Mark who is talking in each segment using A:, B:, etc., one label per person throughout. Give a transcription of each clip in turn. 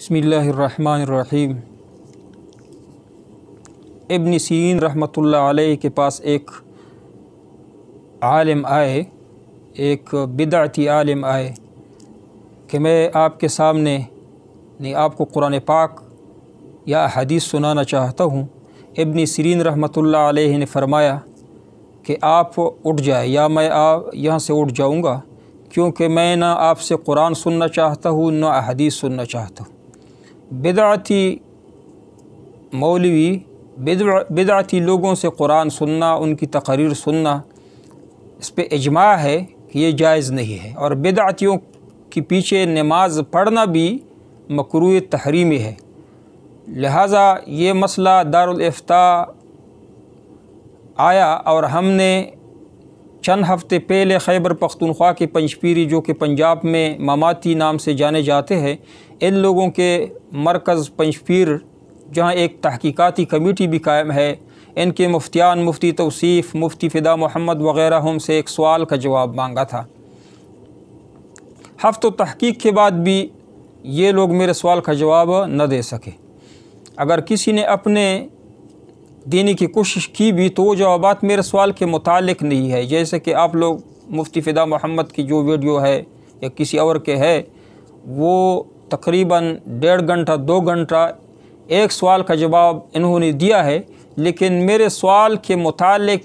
A: बिस्मिल्लाहिर्रहमानिर्रहीम। इब्न सीरीन रहमतुल्लाह अलैह के पास एक आलिम आए, एक बिदअती आलिम आए कि मैं आपके सामने नहीं आपको कुरान पाक या हदीस सुनाना चाहता हूँ। इब्न सीरीन रहमतुल्लाह अलैह ने फरमाया कि आप उठ जाए या मैं यहाँ से उठ जाऊँगा, क्योंकि मैं ना आपसे कुरान सुनना चाहता हूँ ना हदीस सुनना चाहता हूँ। बिदअती मौलवी बिदअती लोगों से कुरान सुनना, उनकी तकरीर सुनना, इस पे इजमा है कि ये जायज़ नहीं है, और बिदअतियों के पीछे नमाज पढ़ना भी मकरूह तहरीमी है। लिहाजा ये मसला दारुल इफ्ता आया और हमने चंद हफ़्ते पहले खैबर पख्तूनख्वा के पंजपीरी, जो कि पंजाब में ममाती नाम से जाने जाते हैं, इन लोगों के मरकज़ पंजपीर, जहाँ एक तहकीकाती कमेटी भी कायम है, इनके मुफ्तियान मुफ्ती तौसीफ़, मुफ्ती फ़िदा मोहम्मद वग़ैरह हमसे एक सवाल का जवाब मांगा था। हफ़्तों तहकीक के बाद भी ये लोग मेरे सवाल का जवाब न दे सके। अगर किसी ने अपने देने की कोशिश की भी तो वो जवाबात मेरे सवाल के मुतालिक नहीं है। जैसे कि आप लोग मुफ्ती फ़िदा मोहम्मद की जो वीडियो है या किसी और के है, वो तकरीबन 1.5 घंटा 2 घंटा एक सवाल का जवाब इन्होंने दिया है, लेकिन मेरे सवाल के मुतालिक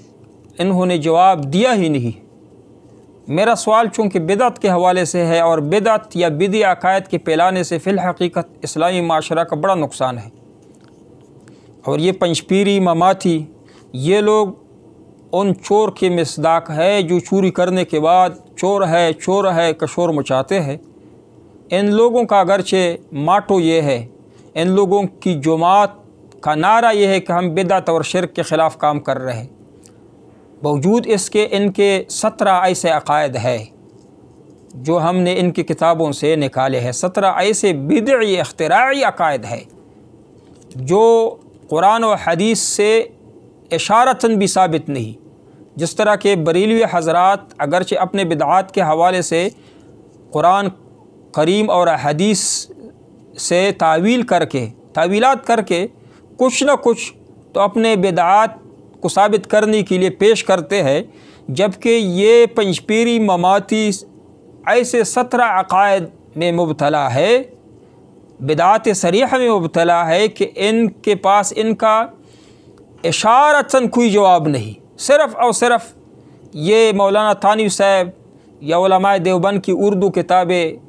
A: इन्होंने जवाब दिया ही नहीं। मेरा सवाल चूँकि बिदअत के हवाले से है, और बिदअत या बिदी अकायद के फैलाने से फ़िल हकीकत इस्लामी माशरा का बड़ा नुकसान है। और ये पंजपीरी ममाती, ये लोग उन चोर के मिसदाक है जो चोरी करने के बाद चोर है का शोर मचाते हैं। इन लोगों का अगरचे माटो ये है, इन लोगों की जमात का नारा ये है कि हम बिदअत और शिरक के ख़िलाफ़ काम कर रहे हैं। बावजूद इसके इनके 17 ऐसे अकायद है जो हमने इनकी किताबों से निकाले हैं। 17 ऐसे बिदई इख्तिराई अकायद है जो कुरान और हदीस से इशारतन भी साबित नहीं। जिस तरह के बरेलवी हज़रात अगरचे अपने बिदआत के हवाले से कुरान करीम और हदीस से तावीलात करके कुछ न कुछ तो अपने बिदआत को साबित करने के लिए पेश करते हैं, जबकि ये पंजपीरी ममाती ऐसे 17 अकायद में मुबतला है, बिदआत सरीह में मुबतला है कि इनके पास इनका इशारतन कोई जवाब नहीं। सिर्फ़ और सिर्फ़ ये मौलाना थानवी साहब या उलमाए देवबंद की उर्दू किताबें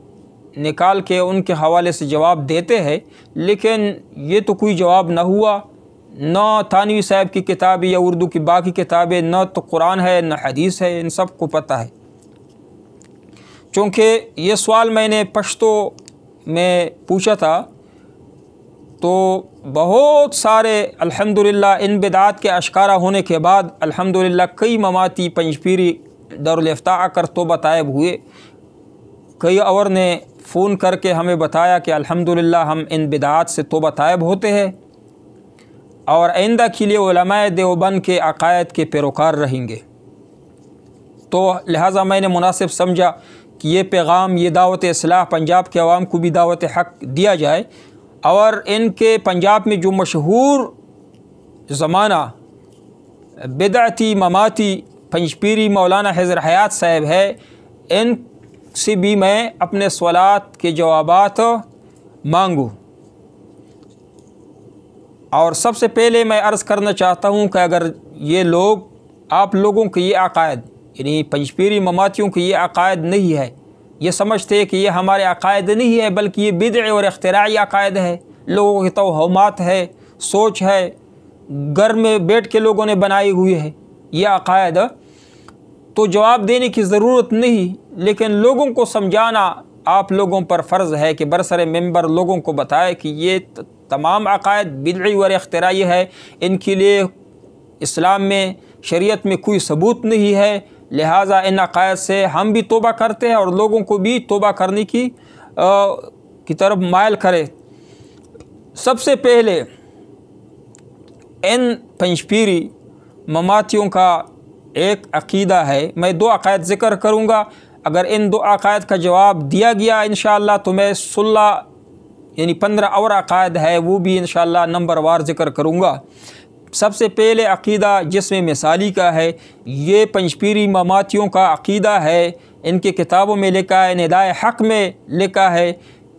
A: निकाल के उनके हवाले से जवाब देते हैं, लेकिन ये तो कोई जवाब न हुआ। न थानवी साहब की किताबें या उर्दू की बाकी किताबें, न तो कुरान है न हदीस है, इन सब को पता है। चूँकि ये सवाल मैंने पश्तो में पूछा था तो बहुत सारे अल्हम्दुलिल्लाह इन बिदआत के अशकारा होने के बाद अल्हम्दुलिल्लाह कई ममाती पंजपीरी दारुल इफ्ता आकर तौबा तायब हुए। कई और ने फ़ोन करके हमें बताया कि अल्हम्दुलिल्लाह हम इन बिदआत से तौबा तायब होते हैं और आइंदा के लिए उलमाए देवबंद के अकायद के पैरोकार रहेंगे। तो लिहाजा मैंने मुनासिब समझा कि ये पैगाम, ये दावत इस्लाह पंजाब के अवाम को भी दावत हक़ दिया जाए। और इनके पंजाब में जो मशहूर ज़माना बिदअती ममाती पंजपीरी मौलाना हिज़्र हयात साहब है, इन से भी मैं अपने सवालात के जवाबात मांगूँ। और सबसे पहले मैं अर्ज़ करना चाहता हूँ कि अगर ये लोग, आप लोगों के ये अकायद, यानी पंजपीरी ममातियों के ये अकायद नहीं है, ये समझते हैं कि ये हमारे अकायद नहीं है, बल्कि ये बिदअ और इख्तिराई अकायद है, लोगों की तौहमात है, सोच है, घर में बैठ के लोगों ने बनाई हुई है ये अकायद, तो जवाब देने की ज़रूरत नहीं। लेकिन लोगों को समझाना आप लोगों पर फ़र्ज़ है कि बरसर मेंबर लोगों को बताए कि ये तमाम अकायद बिदई और इख्तिराई है, इनके लिए इस्लाम में, शरीयत में कोई सबूत नहीं है। लिहाजा इन अकायद से हम भी तौबा करते हैं और लोगों को भी तौबा करने की तरफ मायल करें। सबसे पहले इन पंजपीरी ममातियों का एक अक़ीदा है। मैं 2 अकायद ज़िक्र करूँगा। अगर इन 2 अकायद का जवाब दिया गया इंशाअल्लाह तो मैं सुलह یعنی 15 اور عقائد ہے، وہ بھی انشاءاللہ نمبر وار ذکر کروں گا۔ سب سے پہلے عقیدہ جسم مثالی کا ہے، یہ پنجپیری مماتیوں کا عقیدہ ہے۔ ان کی کتابوں میں لکھا ہے، ندائے حق میں لکھا ہے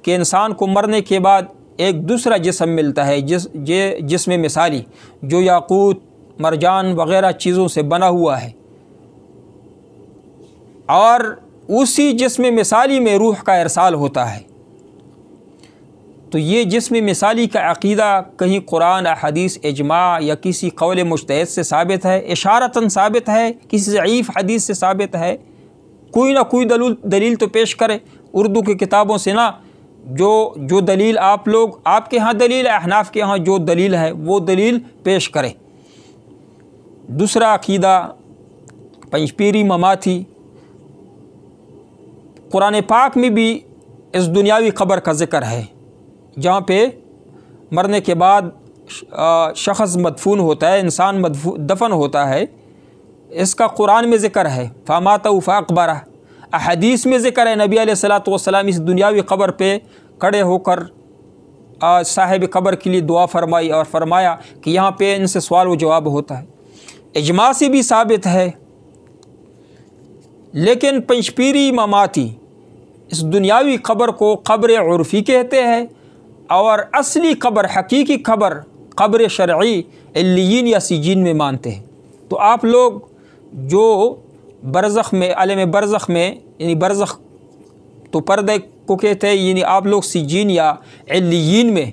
A: کہ انسان کو مرنے کے بعد ایک دوسرا جسم ملتا ہے، جسم مثالی، جو یاقوت، مرجان وغیرہ چیزوں سے بنا ہوا ہے، اور اسی جسم مثالی میں روح کا ارسال ہوتا ہے۔ تو یہ جسم مثالی کا عقیدہ کہیں قرآن، احادیث، اجماع یا کسی قول مجتہد سے ثابت ہے، اشارتاً ثابت ہے، کسی ضعیف حدیث سے ثابت ہے؟ کوئی نہ کوئی دلیل تو پیش کرے، اردو کی کتابوں سے نہ، جو دلیل آپ کے ہاں دلیل ہے، احناف کے ہاں جو دلیل ہے وہ دلیل پیش کرے۔ دوسرا عقیدہ پنجپیری مماتی، قرآن پاک میں بھی اس دنیاوی قبر کا ذکر ہے، جہاں پہ مرنے کے بعد شخص مدفون ہوتا ہے، انسان دفن ہوتا ہے، اس کا قرآن میں ذکر ہے، فاماتہ فاقبرہ۔ احادیث میں ذکر ہے، نبی علیہ الصلوۃ والسلام اس دنیاوی قبر پہ کھڑے ہو کر صاحب قبر کے لیے دعا فرمائی اور فرمایا کہ یہاں پہ ان سے سوال و جواب ہوتا ہے۔ اجماع سے بھی ثابت ہے۔ لیکن پنجپیری مماتی اس دنیاوی قبر کو قبر عرفی کہتے ہیں، اور اصلی قبر، حقیقی قبر شرعی علیین یا سجین میں مانتے ہیں۔ تو آپ لوگ جو برزخ میں، عالم برزخ میں، یعنی برزخ تو پردے کو کہتے ہیں، یعنی آپ لوگ سجین یا علیین میں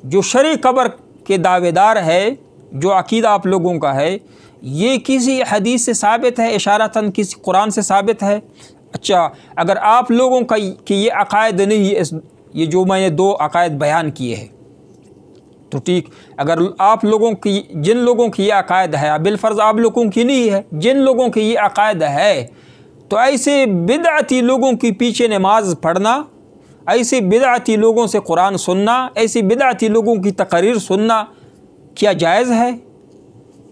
A: جو شرعی قبر کے دعوے دار ہے، جو عقیدہ آپ لوگوں کا ہے، یہ کسی حدیث سے ثابت ہے، اشارتاً کسی قرآن سے ثابت ہے؟ اچھا، اگر آپ لوگوں کا کہ یہ عقائد نہیں، یہ جو میں نے 2 عقائد بیان کیے ہیں، تو ٹھیک، اگر آپ لوگوں کی، جن لوگوں کی یہ عقائد ہے، بالفرض آپ لوگوں کی نہیں ہے، جن لوگوں کی یہ عقائد ہے، تو ایسے بدعتی لوگوں کی پیچھے نماز پڑھنا، ایسے بدعتی لوگوں سے قرآن سننا، ایسے بدعتی لوگوں کی تقاریر سننا کیا جائز ہے؟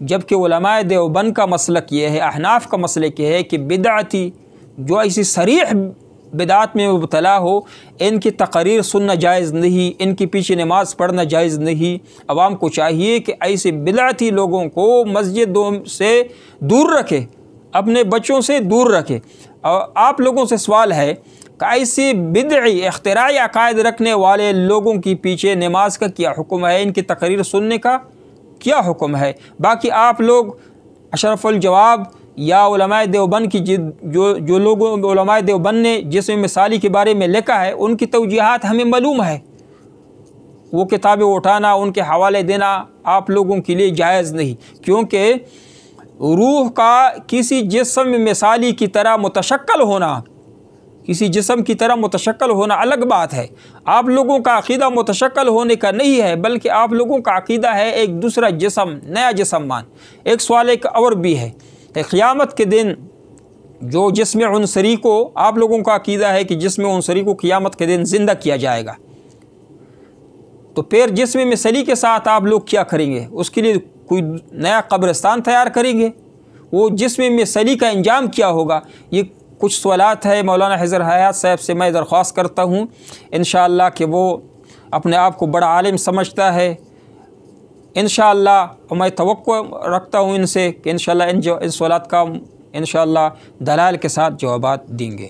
A: جبکہ علماء دیوبند کا مسلک یہ ہے، احناف کا مسلک یہ ہے کہ بدعتی جو ایسی صریح بدعات میں مبتلا ہو، ان کی تقاریر سننا جائز نہیں، ان کے پیچھے نماز پڑھنا جائز نہیں۔ عوام کو چاہیے کہ ایسے بدعتی لوگوں کو مسجدوں سے دور رکھے، اپنے بچوں سے دور رکھے۔ اور آپ لوگوں سے سوال ہے کہ ایسے بدعی اختراعی عقائد رکھنے والے لوگوں کے پیچھے نماز کا کیا حکم ہے، ان کی تقاریر سننے کا کیا حکم ہے؟ باقی آپ لوگ اشرف الجواب یا علماء دیوبند کی جو لوگوں علماء دیوبند نے جسم مثالی کے بارے میں لکھا ہے، ان کی توجیہات ہمیں معلوم ہے، وہ کتابیں اٹھانا، ان کے حوالے دینا آپ لوگوں کے لیے جائز نہیں، کیونکہ روح کا کسی جسم مثالی کی طرح متشکل ہونا، کسی جسم کی طرح متشکل ہونا الگ بات ہے۔ آپ لوگوں کا عقیدہ متشکل ہونے کا نہیں ہے، بلکہ آپ لوگوں کا عقیدہ ہے ایک دوسرا جسم، نیا جسم مان۔ ایک سوال ایک اور بھی ہے، قیامت کے دن جو جسم عنصری کو، آپ لوگوں کا عقیدہ ہے کہ جسم عنصری کو قیامت کے دن زندہ کیا جائے گا، تو پھر جسم مثالی کے ساتھ آپ لوگ کیا کریں گے؟ اس کے لیے کوئی نیا قبرستان تیار کریں گے؟ وہ جسم مثالی کا انجام کیا ہوگا؟ یہ کچھ سوالات ہے۔ مولانا حضر حیات صاحب سے میں درخواست کرتا ہوں انشاءاللہ کہ وہ اپنے آپ کو بڑا عالم سمجھتا ہے، انشاءاللہ میں توقع رکھتا ہوں ان سے کہ انشاءاللہ ان سوالات کا انشاءاللہ دلائل کے ساتھ جوابات دیں گے۔